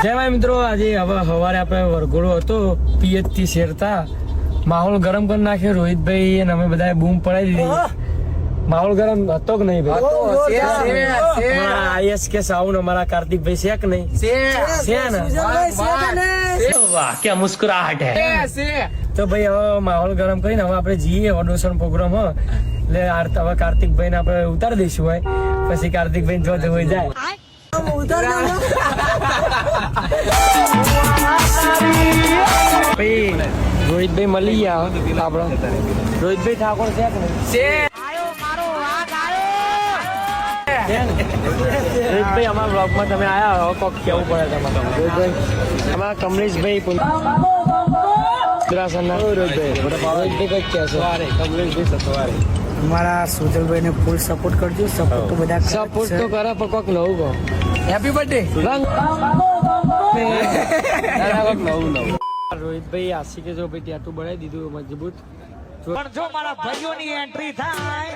જય ભાઈ મિત્રો, આજે હવે સવારે આપણે વરઘોડો હતો પીએચ થી શેરતા માહોલ ગરમ કરી નાખ્યો. રોહિતભાઈ અને અમે બધા બૂમ પડાવી દીધી. માહોલ ગરમ હતો કે નહીં ભાઈ? આઈએસ કે સાઉન્ડ અમારા કાર્તિકભાઈ છે કે નહીં? છે ને? વાહ क्या मुस्कुराहट है. તો ભાઈ હવે માહોલ ગરમ કરીને હવે આપણે જઈએ ઓડિશન પ્રોગ્રામ એટલે હવે કાર્તિકભાઈ ને આપણે ઉતારી દઈશું હોય પછી કાર્તિકભાઈ જો હોય જાય રોહિતભાઈ મળી ગયા આપડે. રોહિતભાઈ ઠાકોર છે કે નહીં? રોહિતભાઈ અમારા બ્લોગમાં તમે આયા હવે કોક કેવું પડે તમારે. રોહિતભાઈ અમારા કમલેશભાઈ અમારા સુજલભાઈ ને ફૂલ સપોર્ટ કરજો. સપોર્ટ તો બધા સપોર્ટ તો કરે પણ કોક નવું કહો. હેપી બર્થડે રોહિતભાઈ આશિકે જો ભાઈ ટેટુ બનાવી દીધું મજબૂત. પણ જો મારા ભાઈઓની એન્ટ્રી થાય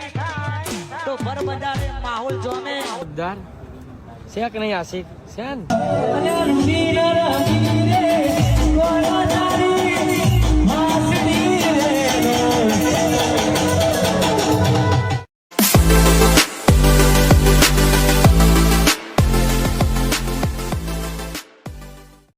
તો બરબજારે માહોલ જોને ઉદ્ધાર છે કે નહીં આશિક છે ને?